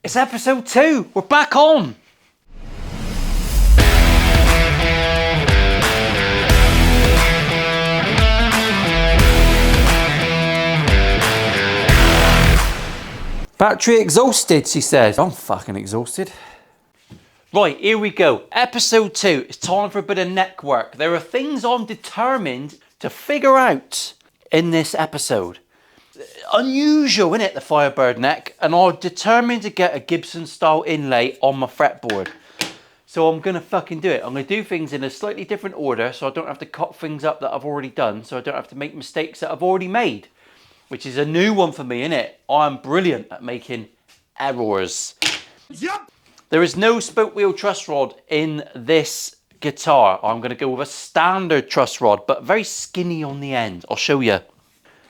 It's episode 2. We're back on. Battery exhausted, she says. I'm fucking exhausted. Right, here we go. Episode 2. It's time for a bit of neck work. There are things I'm determined to figure out in this episode. Unusual, isn't it, the Firebird neck? And I'm determined to get a Gibson style inlay on my fretboard. So I'm going to fucking do it. I'm going to do things in a slightly different order so I don't have to cut things up that I've already done. So I don't have to make mistakes that I've already made. Which is a new one for me, innit? I'm brilliant at making errors. Yep. There is no spoke wheel truss rod in this guitar. I'm going to go with a standard truss rod, but very skinny on the end. I'll show you.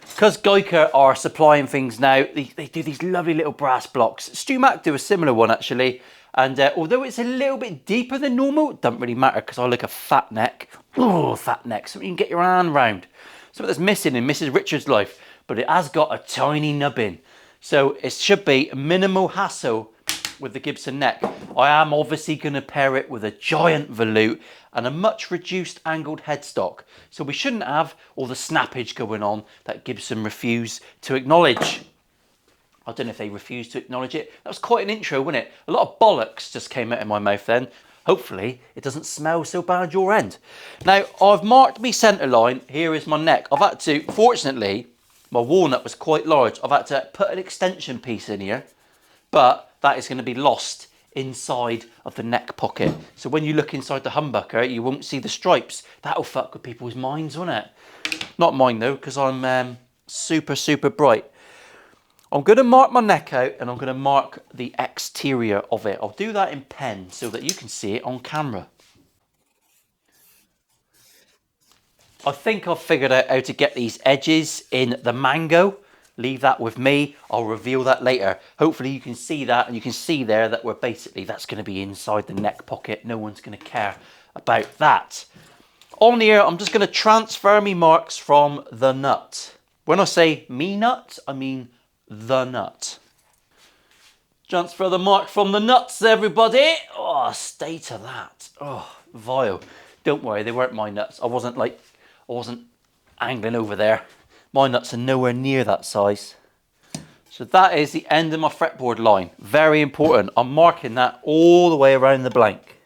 Because Geiker are supplying things now, they do these lovely little brass blocks. StewMac do a similar one actually. And although it's a little bit deeper than normal, it doesn't really matter because I like a fat neck. Oh, fat neck. Something you can get your hand round. Something that's missing in Mrs. Richards' life. But it has got a tiny nubbin. So it should be minimal hassle with the Gibson neck. I am obviously going to pair it with a giant volute and a much reduced angled headstock. So we shouldn't have all the snappage going on that Gibson refuse to acknowledge. I don't know if they refuse to acknowledge it. That was quite an intro, wasn't it? A lot of bollocks just came out of my mouth then. Hopefully it doesn't smell so bad your end. Now I've marked my centre line. Here is my neck. I've had to, fortunately, my walnut was quite large. I've had to put an extension piece in here, but that is going to be lost inside of the neck pocket. So when you look inside the humbucker, you won't see the stripes. That'll fuck with people's minds, won't it? Not mine though, because I'm super, super bright. I'm going to mark my neck out and I'm going to mark the exterior of it. I'll do that in pen so that you can see it on camera. I think I've figured out how to get these edges in the Mango. Leave that with me. I'll reveal that later. Hopefully you can see that, and you can see there that we're basically, that's going to be inside the neck pocket. No one's going to care about that. On here, I'm just going to transfer me marks from the nut. When I say me nut, I mean the nut. Transfer the mark from the nuts, everybody. Oh, stay to that. Oh, vile. Don't worry, they weren't my nuts. I wasn't angling over there. My nuts are nowhere near that size. So that is the end of my fretboard line. Very important. I'm marking that all the way around the blank.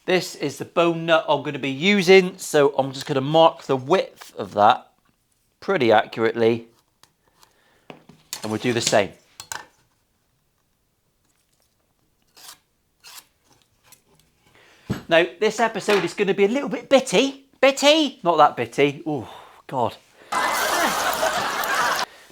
This is the bone nut I'm going to be using. So I'm just going to mark the width of that pretty accurately. And we'll do the same. Now, this episode is going to be a little bit bitty. Bitty? Not that bitty. Oh, God.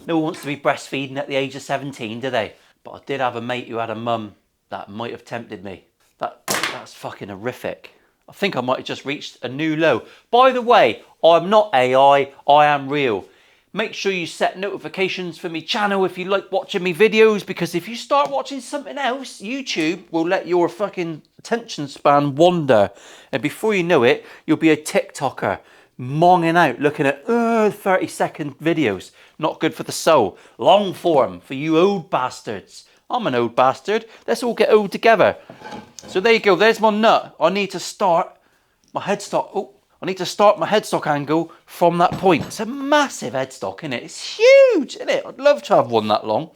No one wants to be breastfeeding at the age of 17, do they? But I did have a mate who had a mum that might have tempted me. That's fucking horrific. I think I might have just reached a new low. By the way, I'm not AI, I am real. Make sure you set notifications for me channel if you like watching me videos, because if you start watching something else, YouTube will let your fucking attention span wander. And before you know it, you'll be a TikToker monging out looking at 30-second videos. Not good for the soul. Long form for you old bastards. I'm an old bastard. Let's all get old together. So there you go. There's my nut. I need to start my headstock. Oh. I need to start my headstock angle from that point. It's a massive headstock, isn't it? It's huge, isn't it? I'd love to have one that long.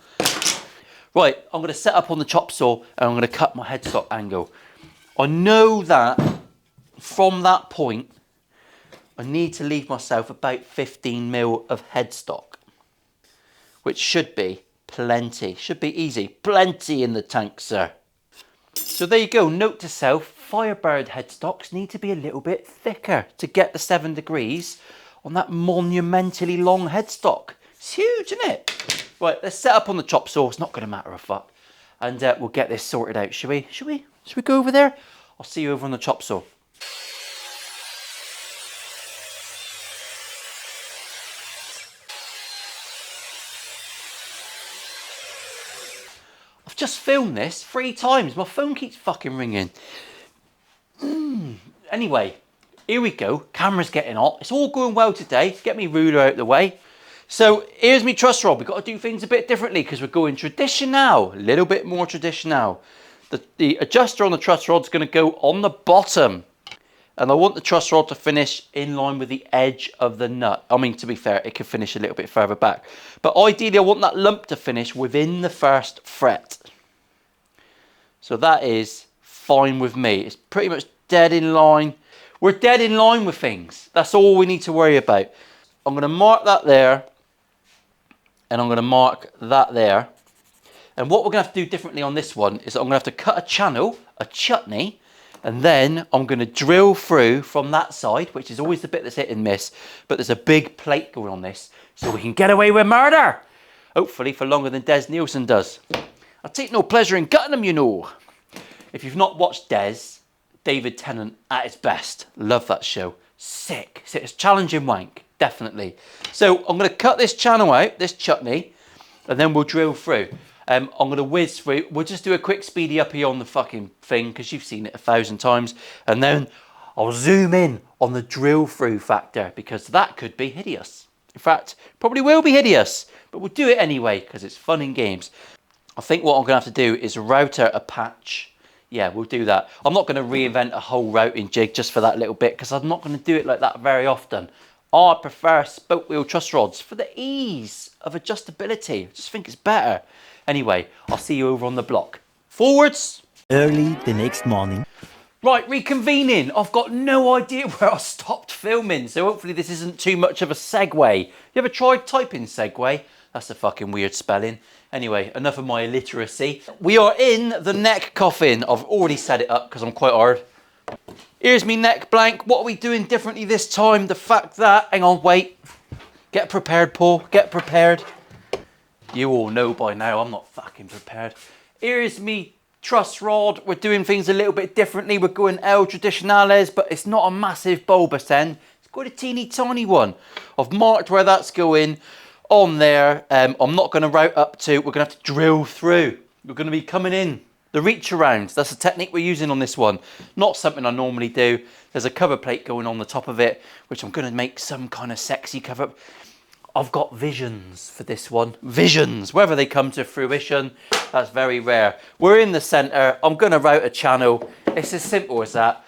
Right, I'm going to set up on the chop saw and I'm going to cut my headstock angle. I know that from that point, I need to leave myself about 15 mil of headstock, which should be plenty. Should be easy. Plenty in the tank, sir. So there you go. Note to self. Firebird headstocks need to be a little bit thicker to get the 7 degrees on that monumentally long headstock. It's huge, isn't it? Right, let's set up on the chop saw. It's not going to matter a fuck. And we'll get this sorted out, shall we? Should we go over there? I'll see you over on the chop saw. I've just filmed this 3 times. My phone keeps fucking ringing. Anyway, here we go. Camera's getting hot. It's all going well today. Get me ruler out the way. So here's me truss rod. We've got to do things a bit differently because we're going traditional, a little bit more traditional. The adjuster on the truss rod's going to go on the bottom. And I want the truss rod to finish in line with the edge of the nut. I mean, to be fair, it could finish a little bit further back. But ideally, I want that lump to finish within the first fret. So that is fine with me. It's pretty much dead in line. We're dead in line with things. That's all we need to worry about. I'm going to mark that there. And I'm going to mark that there. And what we're going to have to do differently on this one is I'm going to have to cut a channel, a chutney, and then I'm going to drill through from that side, which is always the bit that's hit and miss. But there's a big plate going on this, so we can get away with murder. Hopefully for longer than Des Nielsen does. I take no pleasure in cutting them, you know. If you've not watched Des, David Tennant at his best. Love that show. Sick. It's challenging wank, definitely. So I'm going to cut this channel out, this chutney, and then we'll drill through. I'm going to whiz through. We'll just do a quick speedy up here on the fucking thing because you've seen it 1,000 times. And then I'll zoom in on the drill through factor because that could be hideous. In fact, probably will be hideous. But we'll do it anyway because it's fun in games. I think what I'm going to have to do is router a patch. Yeah, we'll do that. I'm not going to reinvent a whole routing jig just for that little bit because I'm not going to do it like that very often. I prefer spoke wheel truss rods for the ease of adjustability. I just think it's better. Anyway, I'll see you over on the block. Forwards. Early the next morning. Right, reconvening. I've got no idea where I stopped filming, so hopefully this isn't too much of a segue. You ever tried typing segue? That's a fucking weird spelling. Anyway, enough of my illiteracy. We are in the neck coffin. I've already set it up because I'm quite hard. Here's me neck blank. What are we doing differently this time? The fact that, hang on, wait. Get prepared, Paul, get prepared. You all know by now I'm not fucking prepared. Here's me truss rod. We're doing things a little bit differently. We're going El Traditionales, but it's not a massive bulbous end. It's got a teeny tiny one. I've marked where that's going on there. I'm not going to route up to. We're going to have to drill through. We're going to be coming in. The reach around. That's the technique we're using on this one. Not something I normally do. There's a cover plate going on the top of it, which I'm going to make some kind of sexy cover. I've got visions for this one. Visions. Whether they come to fruition, that's very rare. We're in the centre. I'm going to route a channel. It's as simple as that.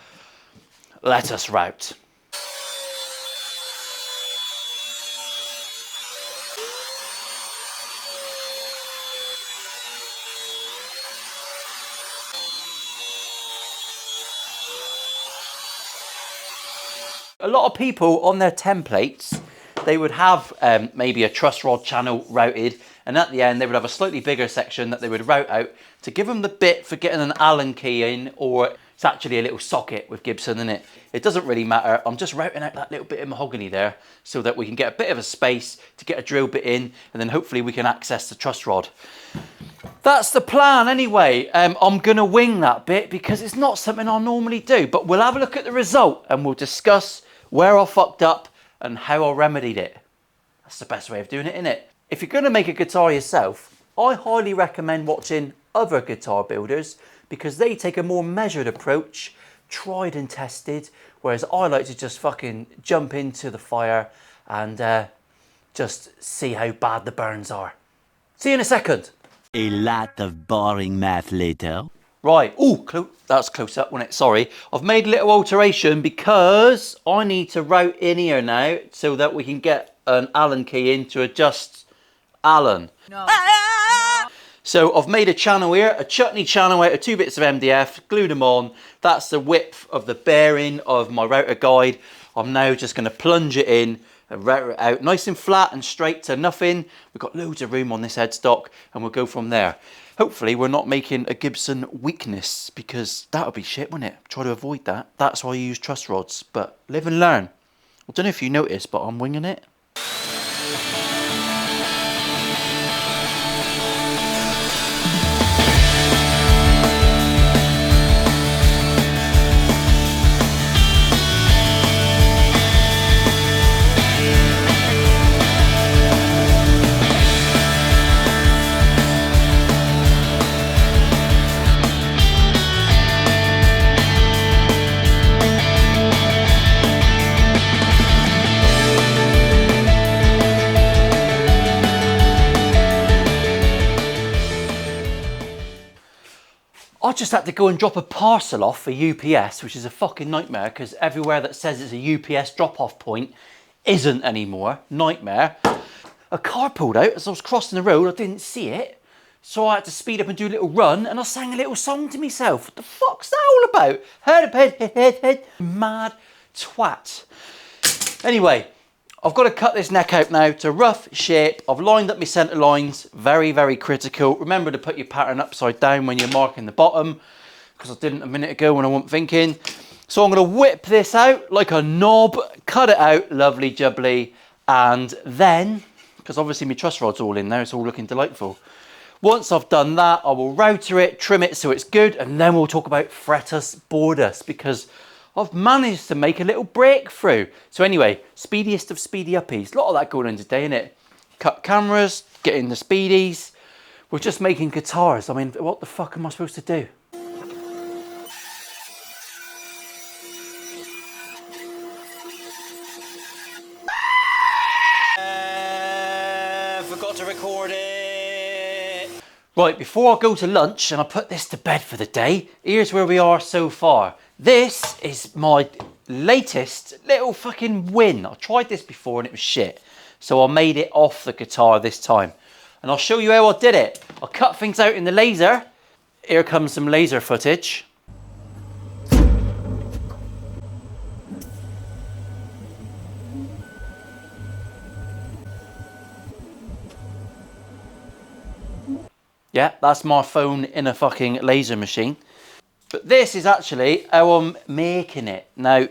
Let us route. A lot of people on their templates, they would have maybe a truss rod channel routed, and at the end they would have a slightly bigger section that they would route out to give them the bit for getting an Allen key in, or it's actually a little socket with Gibson in it. It doesn't really matter. I'm just routing out that little bit of mahogany there so that we can get a bit of a space to get a drill bit in, and then hopefully we can access the truss rod. That's the plan anyway. I'm going to wing that bit because it's not something I normally do, but we'll have a look at the result and we'll discuss where I fucked up and how I remedied it. That's the best way of doing it, isn't it? If you're going to make a guitar yourself, I highly recommend watching other guitar builders because they take a more measured approach, tried and tested, whereas I like to just fucking jump into the fire and just see how bad the burns are. See you in a second. A lot of boring math later. Right, oh, that's close up, wasn't it? Sorry. I've made a little alteration because I need to route in here now so that we can get an Allen key in to adjust Allen. No. So I've made a channel here, a chutney channel out of 2 bits of MDF, glued them on. That's the width of the bearing of my router guide. I'm now just going to plunge it in and route it out nice and flat and straight to nothing. We've got loads of room on this headstock and we'll go from there. Hopefully we're not making a Gibson weakness because that would be shit, wouldn't it? Try to avoid that. That's why I use truss rods, but live and learn. I don't know if you noticed, but I'm winging it. I just had to go and drop a parcel off for UPS, which is a fucking nightmare because everywhere that says it's a UPS drop-off point isn't anymore. Nightmare. A car pulled out as I was crossing the road. I didn't see it. So I had to speed up and do a little run, and I sang a little song to myself. What the fuck's that all about? Head. Mad twat. Anyway, I've got to cut this neck out now to rough shape. I've lined up my centre lines. Very, very critical. Remember to put your pattern upside down when you're marking the bottom, because I didn't a minute ago when I wasn't thinking. So I'm going to whip this out like a knob, cut it out, lovely jubbly, and then, because obviously my truss rod's all in there, it's all looking delightful. Once I've done that, I will router it, trim it so it's good, and then we'll talk about frettus, boardus, because I've managed to make a little breakthrough. So anyway, speediest of speedy uppies. A lot of that going on today, innit? Cut cameras, get in the speedies. We're just making guitars. I mean, what the fuck am I supposed to do? Forgot to record it. Right, before I go to lunch and I put this to bed for the day, here's where we are so far. This is my latest little fucking win. I tried this before and it was shit. So I made it off the guitar this time. And I'll show you how I did it. I cut things out in the laser. Here comes some laser footage. Yeah, that's my phone in a fucking laser machine. But this is actually how I'm making it. Now,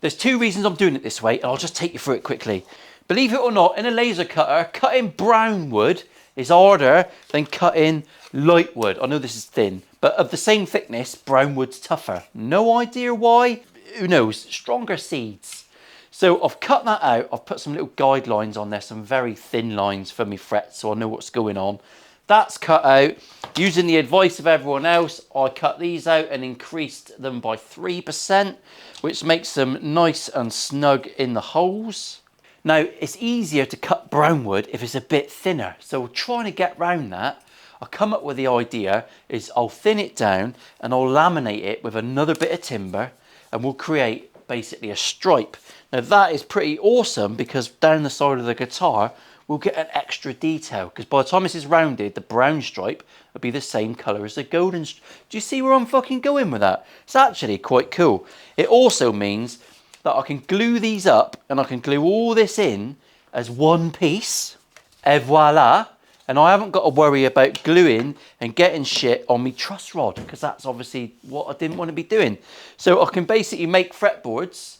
there's two reasons I'm doing it this way, and I'll just take you through it quickly. Believe it or not, in a laser cutter, cutting brown wood is harder than cutting light wood. I know this is thin, but of the same thickness, brown wood's tougher. No idea why? Who knows? Stronger seeds. So I've cut that out. I've put some little guidelines on there, some very thin lines for me frets, so I know what's going on. That's cut out. Using the advice of everyone else, I cut these out and increased them by 3%, which makes them nice and snug in the holes. Now, it's easier to cut brown wood if it's a bit thinner. So trying to get round that, I come up with the idea is I'll thin it down and I'll laminate it with another bit of timber and we'll create basically a stripe. Now that is pretty awesome because down the side of the guitar, we'll get an extra detail because by the time this is rounded, the brown stripe will be the same colour as the golden. Do you see where I'm fucking going with that? It's actually quite cool. It also means that I can glue these up and I can glue all this in as one piece. Et voila. And I haven't got to worry about gluing and getting shit on me truss rod because that's obviously what I didn't want to be doing. So I can basically make fretboards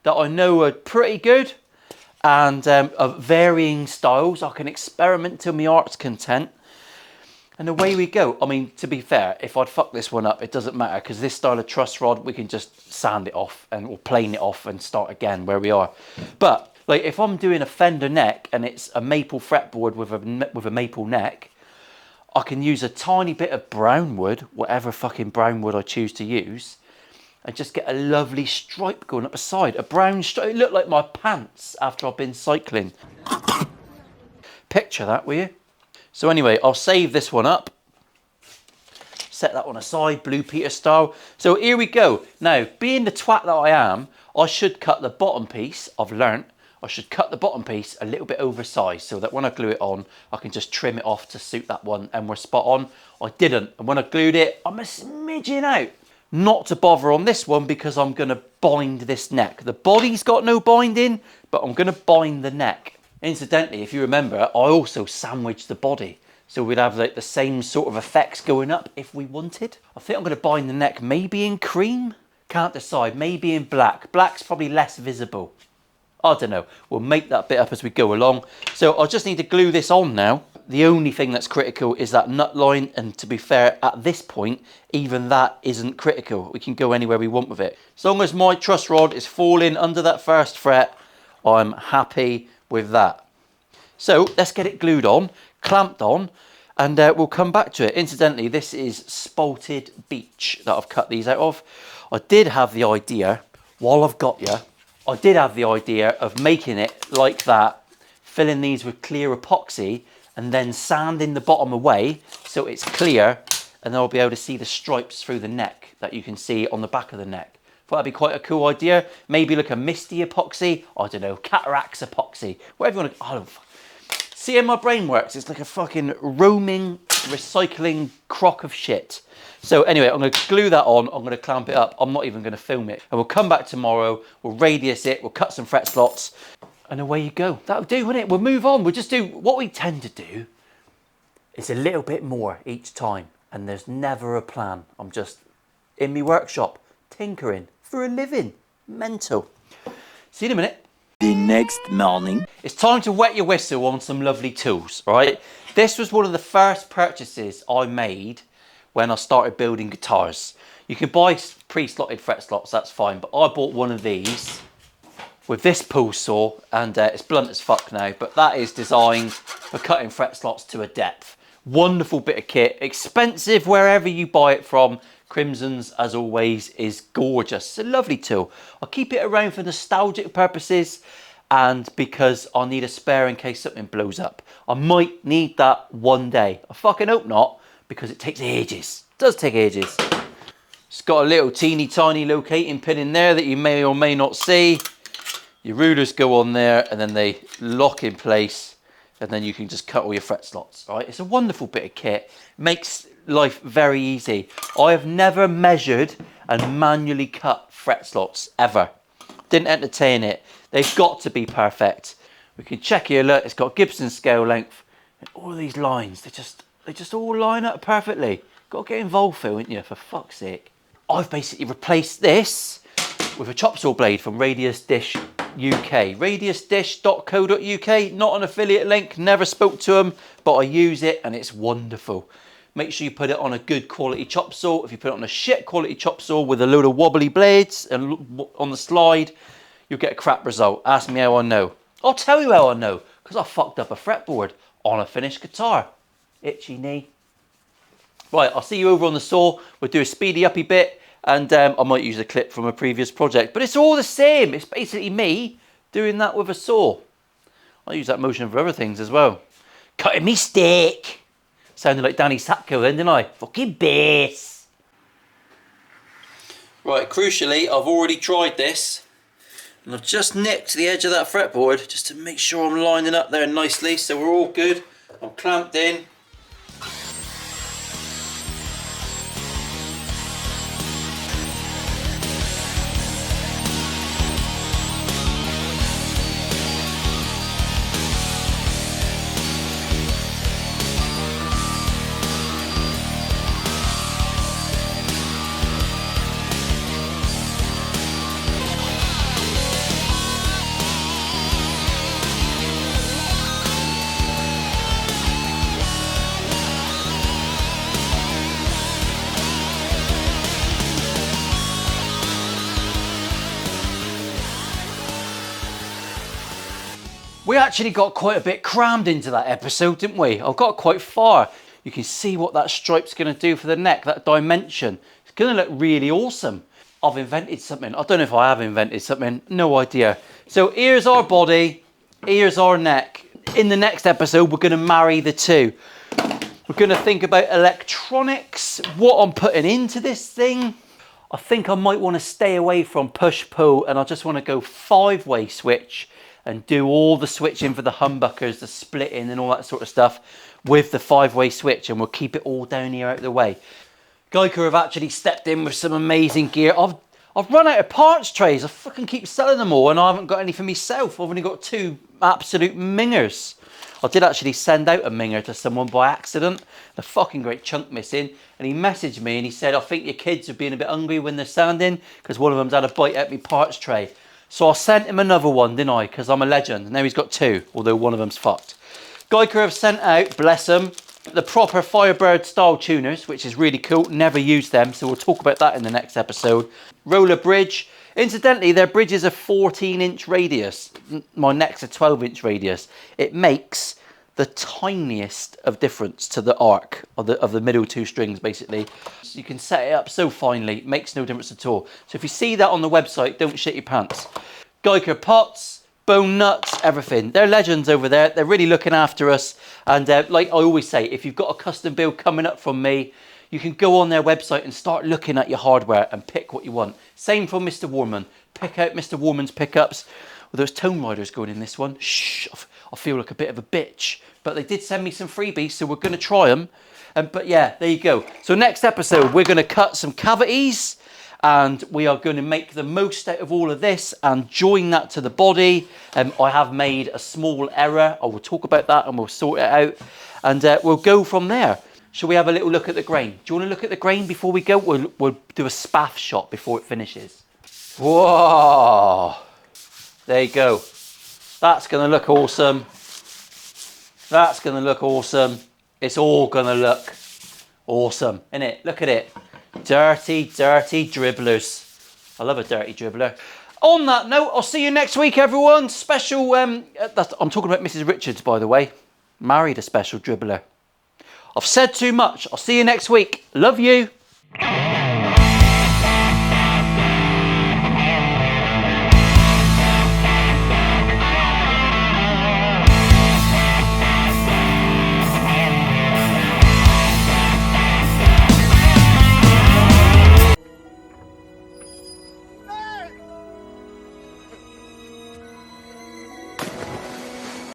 that I know are pretty good and of varying styles. I can experiment till my heart's content. And away we go. I mean, to be fair, if I'd fuck this one up, it doesn't matter because this style of truss rod, we can just sand it off and we'll plane it off and start again where we are. But like if I'm doing a Fender neck and it's a maple fretboard with a maple neck, I can use a tiny bit of brown wood, whatever fucking brown wood I choose to use, and just get a lovely stripe going up the side. A brown stripe. It looked like my pants after I've been cycling. Picture that, will you? So anyway, I'll save this one up. Set that one aside, Blue Peter style. So here we go. Now, being the twat that I am, I should cut the bottom piece. I've learnt I should cut the bottom piece a little bit oversized so that when I glue it on, I can just trim it off to suit that one and we're spot on. I didn't. And when I glued it, I'm a smidgen out. Not to bother on this one because I'm going to bind this neck. The body's got no binding, but I'm going to bind the neck. Incidentally, if you remember, I also sandwiched the body. So we'd have like the same sort of effects going up if we wanted. I think I'm going to bind the neck maybe in cream. Can't decide. Maybe in black. Black's probably less visible. I don't know. We'll make that bit up as we go along. So I just need to glue this on now. The only thing that's critical is that nut line. And to be fair, at this point, even that isn't critical. We can go anywhere we want with it. As long as my truss rod is falling under that first fret, I'm happy with that. So let's get it glued on, clamped on, and we'll come back to it. Incidentally, this is spalted beech that I've cut these out of. I did have the idea, while I've got you, I did have the idea of making it like that, filling these with clear epoxy and then sanding the bottom away so it's clear and then I'll be able to see the stripes through the neck that you can see on the back of the neck. Thought that'd be quite a cool idea. Maybe like a misty epoxy, I don't know, cataracts epoxy, whatever you want to, I don't. See how my brain works? It's like a fucking roaming, recycling crock of shit. So anyway, I'm going to glue that on, I'm going to clamp it up, I'm not even going to film it. And we'll come back tomorrow, we'll radius it, we'll cut some fret slots, and away you go. That'll do, won't it? We'll move on, we'll just do, what we tend to do is a little bit more each time. And there's never a plan. I'm just in my workshop, tinkering for a living. Mental. See you in a minute. The next morning. It's time to wet your whistle on some lovely tools, right? This was one of the first purchases I made when I started building guitars. You can buy pre-slotted fret slots, that's fine, but I bought one of these with this pull saw, and it's blunt as fuck now, but that is designed for cutting fret slots to a depth. Wonderful bit of kit, expensive wherever you buy it from. Crimson's, as always, is gorgeous. It's a lovely tool. I'll keep it around for nostalgic purposes and because I need a spare in case something blows up. I might need that one day. I fucking hope not, because it takes ages. It does take ages. It's got a little teeny tiny locating pin in there that you may or may not see. Your rulers go on there and then they lock in place, and then you can just cut all your fret slots. Right? It's a wonderful bit of kit. Makes life very easy. I have never measured and manually cut fret slots ever. Didn't entertain it. They've got to be perfect. We can check here, look, it's got Gibson scale length, and all these lines, they just all line up perfectly. Got to get involved, Phil, ain't you, for fuck's sake. I've basically replaced this with a chop saw blade from Radius Dish UK. Radiusdish.co.uk, not an affiliate link, never spoke to them, but I use it and it's wonderful. Make sure you put it on a good quality chop saw. If you put it on a shit quality chop saw with a load of wobbly blades and on the slide, you'll get a crap result. Ask me how I know. I'll tell you how I know, because I fucked up a fretboard on a finished guitar. Itchy knee. Right, I'll see you over on the saw. We'll do a speedy uppy bit, and I might use a clip from a previous project, but it's all the same. It's basically me doing that with a saw. I use that motion for other things as well. Cutting me stick. Sounded like Danny Sapko then, didn't I? Fucking bass. Right, crucially, I've already tried this. And I've just nicked the edge of that fretboard just to make sure I'm lining up there nicely, so we're all good. I'm clamped in. We actually got quite a bit crammed into that episode, didn't we? I got quite far. You can see what that stripe's going to do for the neck, that dimension. It's going to look really awesome. I've invented something. I don't know if I have invented something. No idea. So here's our body. Here's our neck. In the next episode, we're going to marry the two. We're going to think about electronics, what I'm putting into this thing. I think I might want to stay away from push-pull, and I just want to go 5-way switch and do all the switching for the humbuckers, the splitting and all that sort of stuff with the 5-way switch, and we'll keep it all down here out of the way. Geico have actually stepped in with some amazing gear. I've run out of parts trays. I fucking keep selling them all and I haven't got any for myself. I've only got 2 absolute mingers. I did actually send out a minger to someone by accident. A fucking great chunk missing. And he messaged me and he said, I think your kids are being a bit hungry when they're sanding because one of them's had a bite at my parts tray. So I sent him another one, didn't I? Because I'm a legend. Now he's got 2, although one of them's fucked. Geico have sent out, bless them, the proper Firebird style tuners, which is really cool. Never used them, so we'll talk about that in the next episode. Roller bridge. Incidentally, their bridge is a 14-inch radius. My neck's a 12-inch radius. It makes the tiniest of difference to the arc of the middle 2 strings, basically. So you can set it up so finely, it makes no difference at all. So if you see that on the website, don't shit your pants. Geico pots, bone nuts, everything. They're legends over there. They're really looking after us. And like I always say, if you've got a custom build coming up from me, you can go on their website and start looking at your hardware and pick what you want. Same for Mr. Warman. Pick out Mr. Warman's pickups. Well, there's tone riders going in this one. Shh, I feel like a bit of a bitch. But they did send me some freebies, so we're going to try them. But yeah, there you go. So next episode, we're going to cut some cavities. And we are going to make the most out of all of this and join that to the body. I have made a small error. I will talk about that and we'll sort it out. And we'll go from there. Shall we have a little look at the grain? Do you want to look at the grain before we go? We'll do a spaff shot before it finishes. Whoa! There you go. That's going to look awesome. That's going to look awesome. It's all going to look awesome, isn't it? Look at it. Dirty, dirty dribblers. I love a dirty dribbler. On that note, I'll see you next week, everyone. Special, I'm talking about Mrs. Richards, by the way. Married a special dribbler. I've said too much. I'll see you next week. Love you.